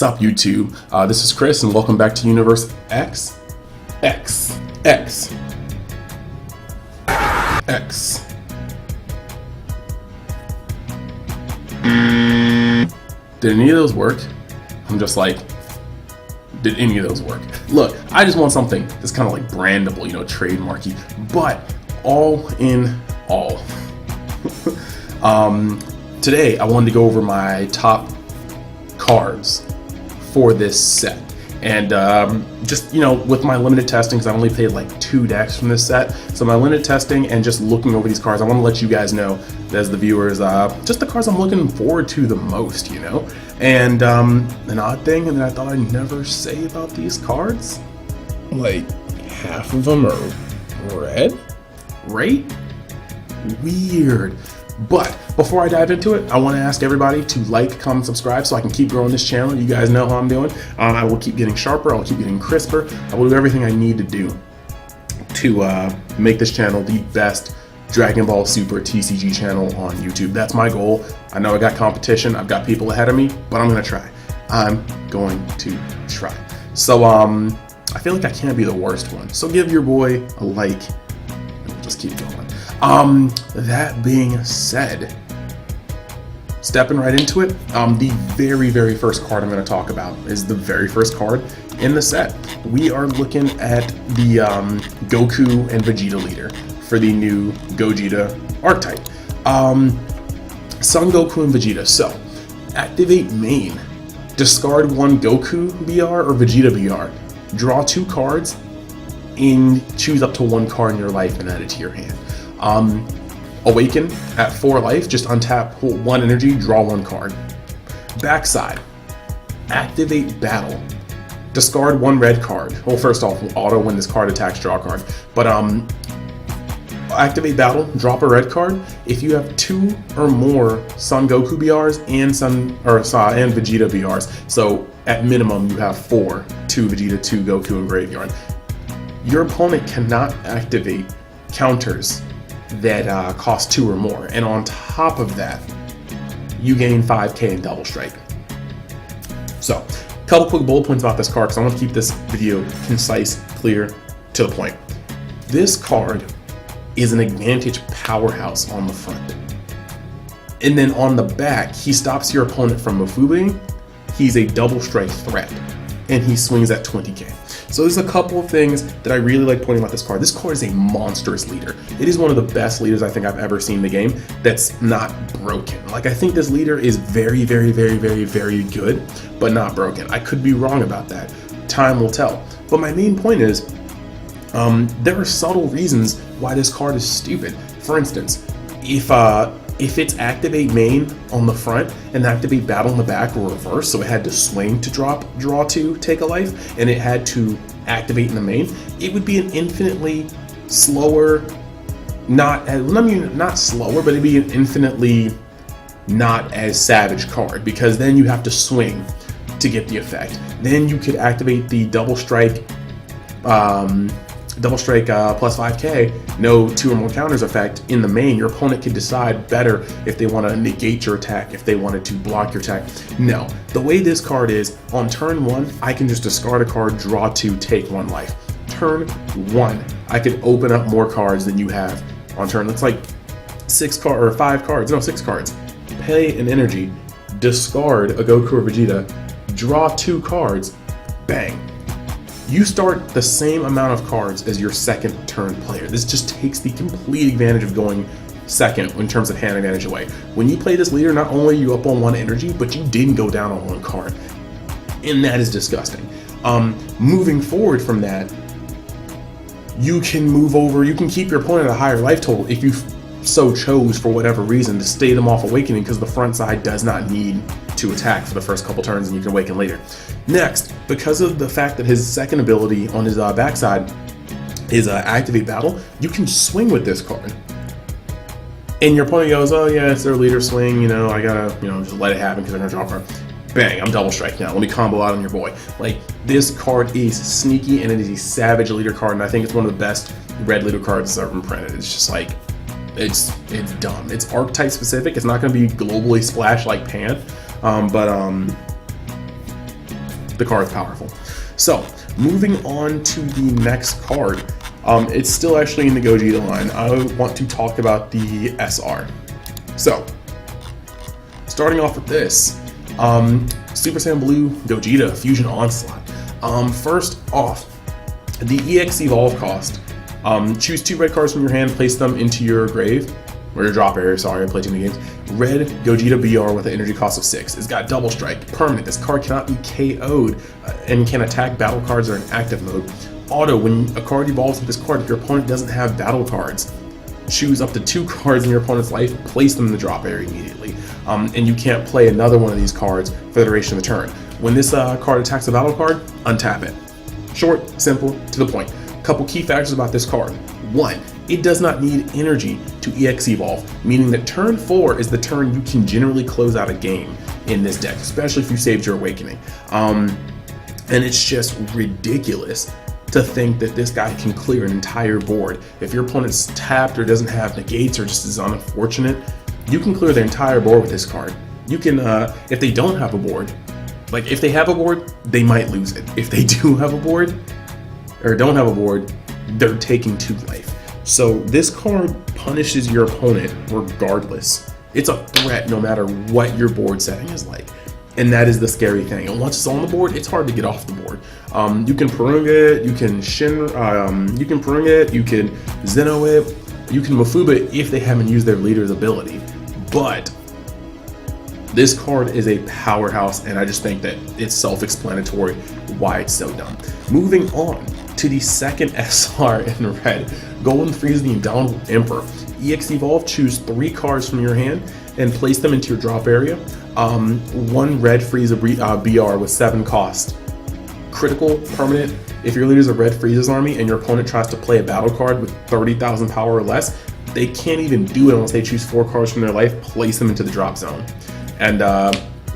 Sup YouTube, this is Chris and welcome back to Universe X. X. Did any of those work? I'm just like, did any of those work? Look, I just want something that's kind of like brandable, you know, trademarky, but all in all. Today I wanted to go over my top cards for this set. And just, you know, with my limited testing, because I only played like 2 decks from this set, so my limited testing and just looking over these cards, I want to let you guys know, as the viewers, just the cards I'm looking forward to the most, you know? And an odd thing that I thought I'd never say about these cards, like half of them are red? Right? Weird. But before I dive into it, I want to ask everybody to like, comment, subscribe so I can keep growing this channel. You guys know how I'm doing. I will keep getting sharper. I'll keep getting crisper. I will do everything I need to do to make this channel the best Dragon Ball Super TCG channel on YouTube. That's my goal. I know I got competition. I've got people ahead of me, but I'm going to try. I'm going to try. So I feel like I can't be the worst one. So give your boy a like and we'll just keep going. That being said, stepping right into it, the very first card I'm going to talk about is the very first card in the set. We are looking at the Goku and Vegeta leader for the new Gogeta archetype. Son Goku and Vegeta. So, activate main, discard 1 Goku BR or Vegeta BR, draw 2 cards, and choose up to 1 card in your life and add it to your hand. Awaken at 4 life, just untap, pull 1 energy, draw 1 card. Backside, activate battle, discard 1 red card. Well, first off, auto when this card attacks, draw a card. But activate battle, drop a red card. If you have 2 or more Son Goku BRs and and Vegeta BRs, so at minimum you have 4, 2 Vegeta, 2 Goku in graveyard. Your opponent cannot activate counters that cost 2 or more, and on top of that you gain 5k in double strike. So a couple quick bullet points about this card because I want to keep this video concise, clear, to the point. This card is an advantage powerhouse on the front, and then on the back he stops your opponent from Mafubing. He's a double strike threat and he swings at 20k. So there's a couple of things that I really like pointing about this card. This card is a monstrous leader. It is one of the best leaders I think I've ever seen in the game that's not broken. Like, I think this leader is very good, but not broken. I could be wrong about that. Time will tell. But my main point is, there are subtle reasons why this card is stupid. For instance, if it's activate main on the front and activate battle in the back were reversed, so it had to swing to draw 2, take a life, and it had to activate in the main, it would be an infinitely slower, not slower, but it'd be an infinitely not as savage card, because then you have to swing to get the effect. Then you could activate the double strike plus 5k, no 2 or more counters effect in the main. Your opponent can decide better if they want to negate your attack, if they wanted to block your attack. No, the way this card is, on turn 1, I can just discard a card, draw 2, take 1 life. Turn 1, I can open up more cards than you have on turn. That's like 6 cards. Pay an energy, discard a Goku or Vegeta, draw 2 cards, bang. You start the same amount of cards as your second turn player. This just takes the complete advantage of going second in terms of hand advantage away. When you play this leader, not only are you up on 1 energy, but you didn't go down on 1 card. And that is disgusting. Moving forward from that, you can move over, you can keep your opponent at a higher life total if you so chose for whatever reason to stay them off awakening, because the front side does not need to attack for the first couple turns and you can awaken later. Next, because of the fact that his second ability on his backside is activate battle, you can swing with this card. And your opponent goes, oh yeah, it's their leader swing, you know, I gotta, you know, just let it happen because they're gonna draw a card. Bang, I'm double strike now. Let me combo out on your boy. Like, this card is sneaky and it is a savage leader card, and I think it's one of the best red leader cards that's ever been printed. It's just like, it's dumb. It's archetype specific. It's not going to be globally splashed like Pan, but the card's powerful. So moving on to the next card, it's still actually in the Gogeta line. I want to talk about the SR. So starting off with this, Super Saiyan Blue Gogeta Fusion Onslaught. First off, the EX Evolve cost. Choose 2 red cards from your hand, place them into your grave, or your drop area, sorry, I played too many games. Red Gogeta BR with an energy cost of 6. It's got double strike, permanent. This card cannot be KO'd and can attack battle cards that are in active mode. Auto, when a card evolves with this card, if your opponent doesn't have battle cards, choose up to 2 cards in your opponent's life, place them in the drop area immediately. And you can't play another one of these cards for the duration of the turn. When this card attacks a battle card, untap it. Short, simple, to the point. Couple key factors about this card. 1, it does not need energy to EX Evolve, meaning that turn 4 is the turn you can generally close out a game in this deck, especially if you saved your Awakening. And it's just ridiculous to think that this guy can clear an entire board. If your opponent's tapped or doesn't have negates or just is unfortunate, you can clear their entire board with this card. You can, if they don't have a board, like if they have a board, they might lose it. If they do have a board, or don't have a board, they're taking 2 life. So this card punishes your opponent regardless. It's a threat no matter what your board setting is like. And that is the scary thing. And once it's on the board, it's hard to get off the board. You can Purunga it, you can you can Purunga it, you can Zeno it, you can Mafuba it if they haven't used their leader's ability. But this card is a powerhouse, and I just think that it's self-explanatory why it's so dumb. Moving on to the second SR in red, Golden Frieza the Indomitable Emperor. EX Evolve, choose 3 cards from your hand and place them into your drop area. 1 red Frieza BR with 7 cost. Critical, permanent. If your leader's a red Frieza's army and your opponent tries to play a battle card with 30,000 power or less, they can't even do it unless they choose 4 cards from their life, place them into the drop zone. And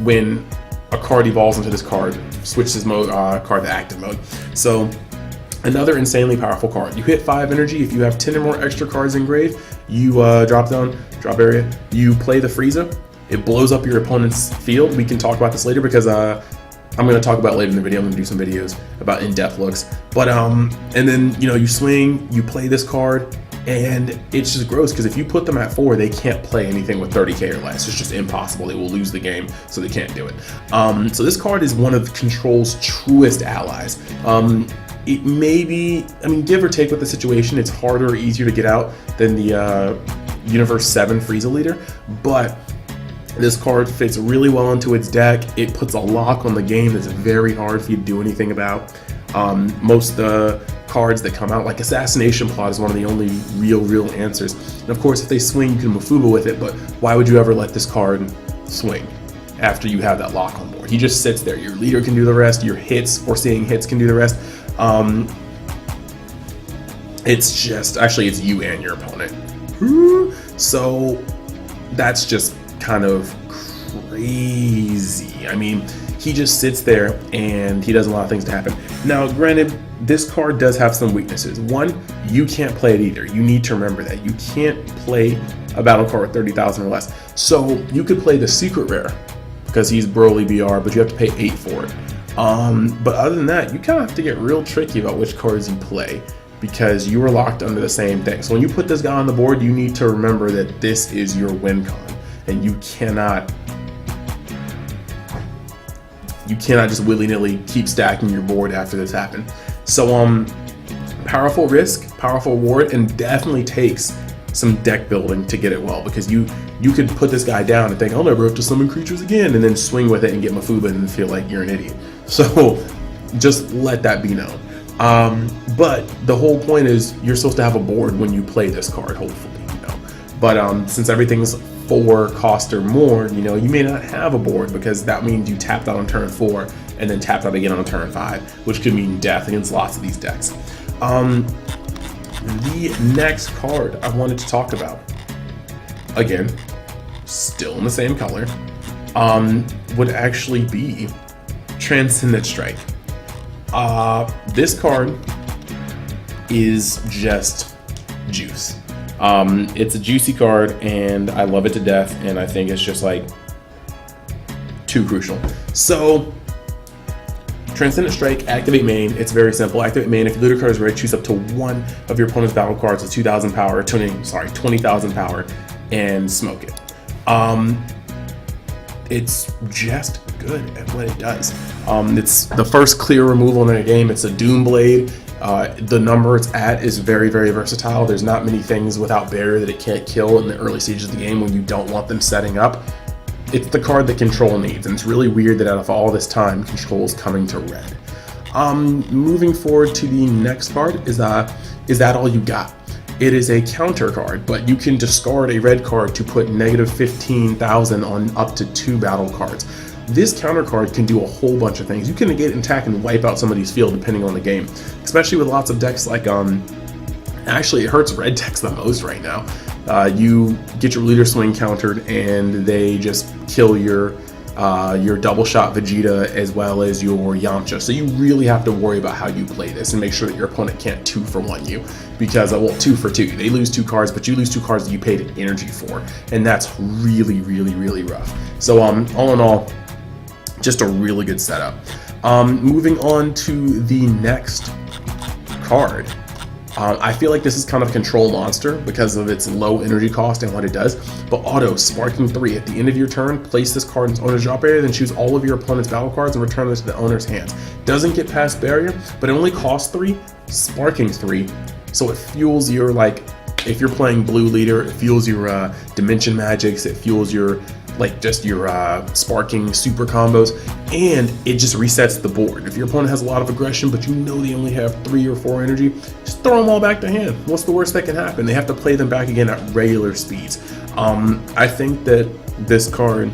when a card evolves into this card, switch this card to active mode. So another insanely powerful card. You hit 5 energy. If you have 10 or more extra cards in grave, you drop zone, drop area, you play the Frieza. It blows up your opponent's field. We can talk about this later because I'm going to talk about it later in the video. I'm going to do some videos about in-depth looks. But and then you swing, you play this card, and it's just gross because if you put them at 4, they can't play anything with 30k or less. It's just impossible. They will lose the game, so they can't do it. So this card is one of Control's truest allies. It may be, I mean, give or take with the situation, it's harder or easier to get out than the Universe 7 Frieza leader, but this card fits really well into its deck. It puts a lock on the game that's very hard for you to do anything about. Most of the cards that come out, like Assassination Plot, is one of the only real answers. And of course, if they swing, you can Mafuba with it, but why would you ever let this card swing after you have that lock on board? He just sits there. Your leader can do the rest. Your hits, foreseeing hits, can do the rest. It's just, actually, it's you and your opponent. So that's just kind of crazy. I mean, he just sits there and he does a lot of things to happen. Now, granted, this card does have some weaknesses. 1, you can't play it either. You need to remember that. You can't play a battle card with 30,000 or less. So you could play the secret rare because he's Broly BR, but you have to pay 8 for it. But other than that, you kind of have to get real tricky about which cards you play because you are locked under the same thing. So when you put this guy on the board, you need to remember that this is your win con, and you cannot just willy-nilly keep stacking your board after this happened. So powerful risk, powerful reward, and definitely takes some deck building to get it well, because you could put this guy down and think, I'll never have to summon creatures again, and then swing with it and get Mafuba and feel like you're an idiot. So just let that be known. But the whole point is you're supposed to have a board when you play this card, hopefully, But since everything's 4 cost or more, you may not have a board, because that means you tapped out on turn 4 and then tapped out again on turn 5, which could mean death against lots of these decks. The next card I wanted to talk about, again, still in the same color, would actually be Transcendent Strike. This card is just juice. It's a juicy card, and I love it to death, and I think it's just like too crucial. So Transcendent Strike, activate main. It's very simple. Activate main. If your leader card is red, choose up to one of your opponent's battle cards with 2,000 power, 20,000 power, and smoke it. It's just good at what it does. It's the first clear removal in the game. It's a Doom Blade. The number it's at is very, very versatile. There's not many things without barrier that it can't kill in the early stages of the game when you don't want them setting up. It's the card that Control needs, and it's really weird that out of all this time, Control's coming to red. Moving forward to the next card is That All You Got? It is a counter card, but you can discard a red card to put negative 15,000 on up to 2 battle cards. This counter card can do a whole bunch of things. You can negate an attack and wipe out somebody's field depending on the game, especially with lots of decks like, actually it hurts red decks the most right now. You get your leader swing countered and they just kill your double shot Vegeta as well as your Yamcha. So you really have to worry about how you play this and make sure that your opponent can't 2-for-1 you, because, well, 2-for-2. They lose 2 cards, but you lose 2 cards that you paid energy for, and that's really, really, really rough. So all in all, just a really good setup. Moving on to the next card. I feel like this is kind of a control monster because of its low energy cost and what it does, but Auto Sparking 3. At the end of your turn, place this card in its owner's drop area, then choose all of your opponent's battle cards and return them to the owner's hands. Doesn't get past barrier, but it only costs 3, Sparking 3, so it fuels your, like, if you're playing blue leader, it fuels your Dimension Magics, it fuels your, like, just your sparking super combos, and it just resets the board. If your opponent has a lot of aggression, but you know they only have 3 or 4 energy, just throw them all back to hand. What's the worst that can happen? They have to play them back again at regular speeds. I think that this card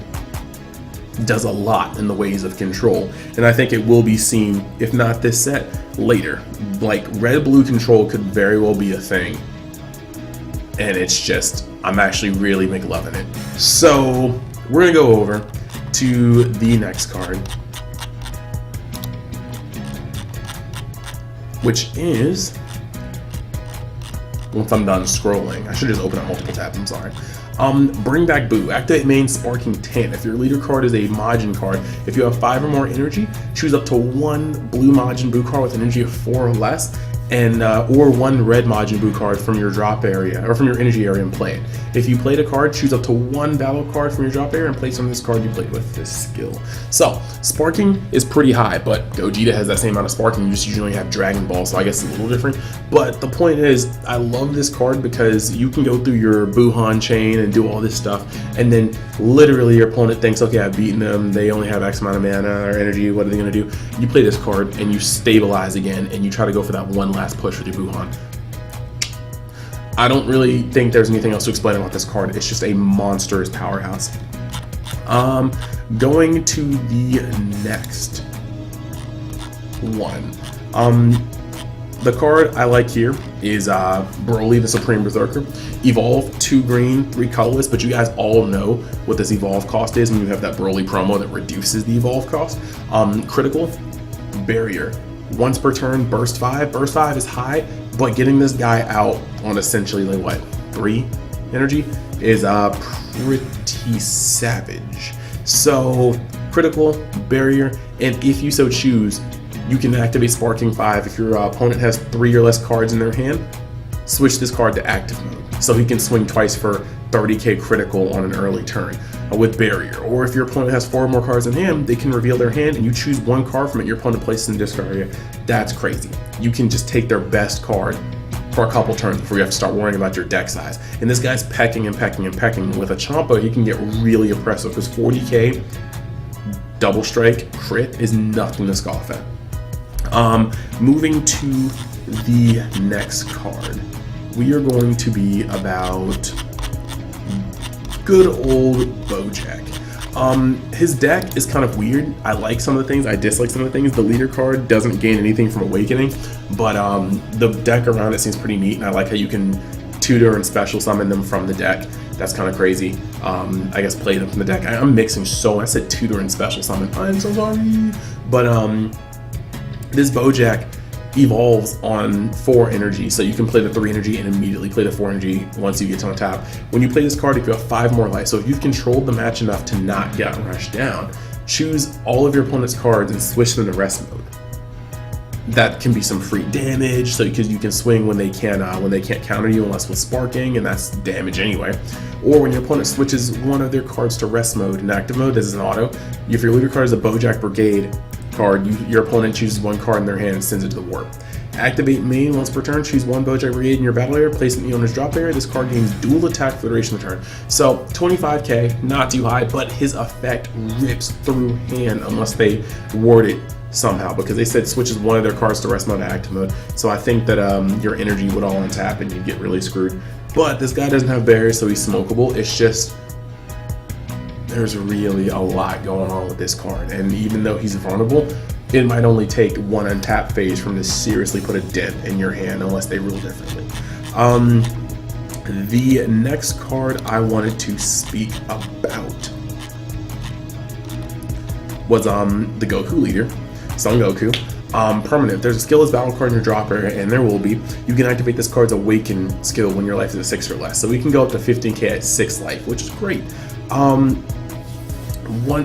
does a lot in the ways of control, and I think it will be seen, if not this set, later. Like, red-blue control could very well be a thing, and it's just, I'm actually really McLoving it. So we're gonna go over to the next card, which is, once I'm done scrolling, I should just open up multiple tabs, I'm sorry. Bring Back Boo. Activate main, Sparking 10. If your leader card is a Majin card, if you have 5 or more energy, choose up to 1 blue Majin Buu card with energy of 4 or less, and or 1 red Majin Buu card from your drop area, or from your energy area, and play it. If you played a card, choose up to 1 battle card from your drop area and place on this card you played with this skill. So, Sparking is pretty high, but Gogeta has that same amount of Sparking. You just usually have Dragon Ball, so I guess it's a little different. But the point is, I love this card because you can go through your Buhan chain and do all this stuff, and then literally your opponent thinks, okay, I've beaten them, they only have X amount of mana or energy, what are they gonna do? You play this card and you stabilize again, and you try to go for that one last push with your Buhan. I don't really think there's anything else to explain about this card. It's just a monstrous powerhouse. Going to the next one. The card I like here is Broly, the Supreme Berserker. Evolve, 2 green, 3 colorless, but you guys all know what this evolve cost is when you have that Broly promo that reduces the evolve cost. Critical, Barrier. Once per turn, burst 5. Burst 5 is high, but getting this guy out on essentially, like, what, 3 energy is pretty savage. So, critical, barrier, and if you so choose, you can activate Sparking 5. If your opponent has 3 or less cards in their hand, switch this card to active mode, so he can swing twice for 30k critical on an early turn with barrier. Or if your opponent has 4 or more cards in hand, they can reveal their hand and you choose 1 card from it your opponent places in the discard area. That's crazy. You can just take their best card for a couple turns before you have to start worrying about your deck size. And this guy's pecking and pecking and pecking. With a Champa, he can get really impressive because 40k double strike crit is nothing to scoff at. Moving to the next card, we are going to be about good old Bojack. His deck is kind of weird. I like some of the things, I dislike some of the things. The leader card doesn't gain anything from Awakening, but the deck around it seems pretty neat, and I like how you can tutor and special summon them from the deck. That's kind of crazy. I guess play them from the deck. I'm mixing I said tutor and special summon. I'm so sorry. But this Bojack evolves on 4 energy, so you can play the 3 energy and immediately play the 4 energy once you get to on tap. When you play this card, if you have 5 more life, so if you've controlled the match enough to not get rushed down, choose all of your opponent's cards and switch them to rest mode. that can be some free damage, so because you can swing when they can't counter you unless with sparking, and that's damage anyway. Or when your opponent switches one of their cards to rest mode in active mode, this is an auto. If your leader card is a Bojack Brigade card, your opponent chooses one card in their hand and sends it to the warp. Activate main once per turn, choose one Bojack Brigade in your battle area, place it in the owner's drop area. This card gains dual attack for the duration of the turn. So 25k, not too high, but his effect rips through hand unless they ward it somehow, because they said switches one of their cards to rest mode to active mode. So I think that your energy would all untap and you get really screwed. But this guy doesn't have barriers, so he's smokable. It's just, there's really a lot going on with this card, and even though he's vulnerable, it might only take one untap phase from to seriously put a dent in your hand unless they rule differently. The next card I wanted to speak about was the Goku leader, Son Goku. Permanent. There's a skillless battle card in your drop area, and there will be. You can activate this card's Awaken skill when your life is at 6 or less. So we can go up to 15k at 6 life, which is great.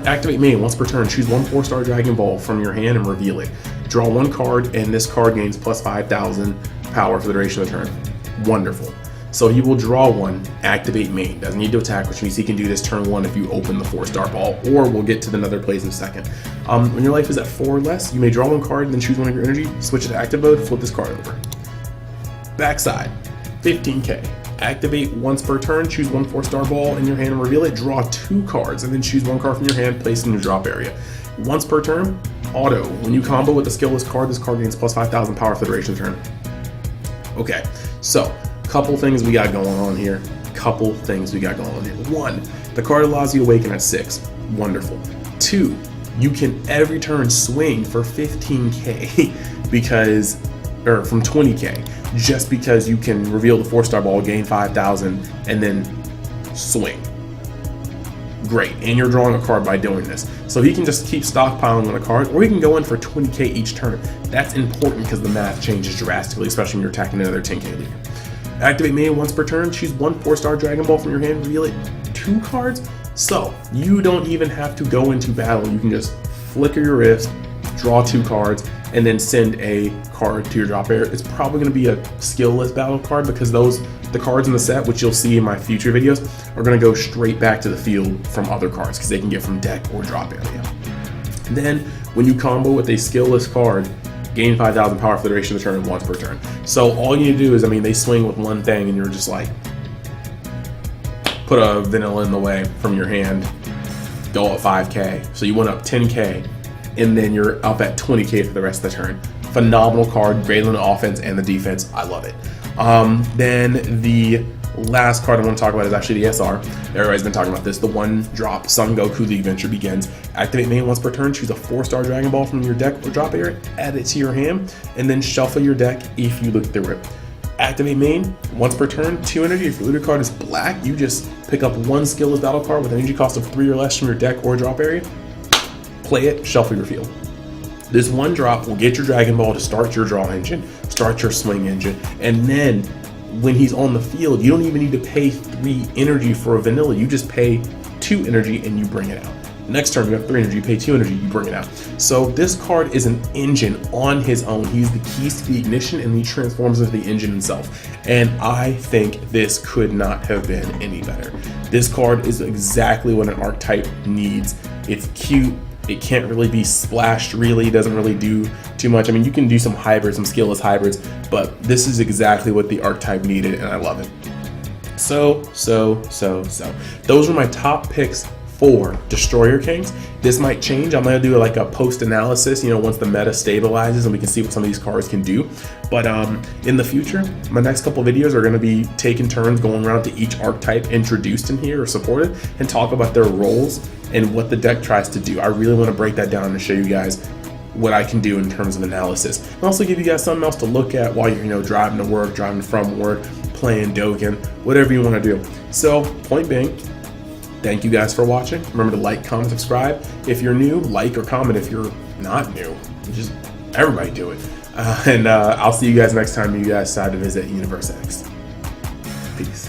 Activate main once per turn. Choose one 4-star Dragon Ball from your hand and reveal it. Draw one card, and this card gains plus 5,000 power for the duration of the turn. Wonderful. So he will draw one, activate main. Doesn't need to attack, which means he can do this turn 1 if you open the 4-star ball, or we'll get to the another plays in a second. When your life is at 4 or less, you may draw one card, then choose one of your energy, switch it to active mode, flip this card over. Backside, 15k. Activate once per turn, choose one 4-star ball in your hand and reveal it, draw 2 cards, and then choose one card from your hand, place it in your drop area. Once per turn, auto. When you combo with a skillless card, this card gains plus 5,000 power for the duration of the turn. Okay, so couple things we got going on here. One, the card allows you to awaken at 6. Wonderful. 2, you can every turn swing for 15k from 20k, just because you can reveal the 4-star ball, gain 5,000, and then swing. Great, and you're drawing a card by doing this. So he can just keep stockpiling on a card, or he can go in for 20k each turn. That's important because the math changes drastically, especially when you're attacking another 10k leader. Activate main once per turn, choose one 4-star Dragon Ball from your hand, reveal it, 2 cards. So you don't even have to go into battle. You can just flicker your wrist, draw 2 cards, and then send a card to your drop area. It's probably going to be a skillless battle card, because the cards in the set, which you'll see in my future videos, are going to go straight back to the field from other cards, because they can get from deck or drop area. Then when you combo with a skillless card, gain 5,000 power for the duration of the turn once per turn. So all you need to do is, they swing with one thing and you're just like, put a vanilla in the way from your hand, go up 5k. So you went up 10k, and then you're up at 20k for the rest of the turn. Phenomenal card, great on the offense and the defense. I love it. Then the last card I want to talk about is actually the SR. Everybody's been talking about this. The 1-drop Son Goku The Adventure Begins. Activate main once per turn. Choose a 4-star Dragon Ball from your deck or drop area. Add it to your hand, and then shuffle your deck if you look through it. Activate main once per turn. 2 energy. If your leader card is black, you just pick up one skillless battle card with an energy cost of 3 or less from your deck or drop area. Play it. Shuffle your field. This 1-drop will get your Dragon Ball to start your draw engine, start your swing engine, and then when he's on the field, you don't even need to pay 3 energy for a vanilla. You just pay 2 energy and you bring it out. Next turn, you have 3 energy, you pay 2 energy, you bring it out. So this card is an engine on his own. He's the keys to the ignition, and he transforms into the engine himself. And I think this could not have been any better. This card is exactly what an archetype needs. It's cute. It can't really be splashed, really. It doesn't really do too much. You can do some hybrids, some skillless hybrids, but this is exactly what the archetype needed, and I love it. So. Those were my top picks for Destroyer Kings. This might change. I'm gonna do like a post analysis, once the meta stabilizes and we can see what some of these cards can do. But in the future, my next couple videos are gonna be taking turns going around to each archetype introduced in here or supported and talk about their roles and what the deck tries to do. I really want to break that down and show you guys what I can do in terms of analysis. And also give you guys something else to look at while you're driving to work, driving from work, playing Dokkan, whatever you want to do. So point being, thank you guys for watching. Remember to like, comment, subscribe. If you're new, like or comment. If you're not new, just everybody do it. And I'll see you guys next time you guys decide to visit Universe X. Peace.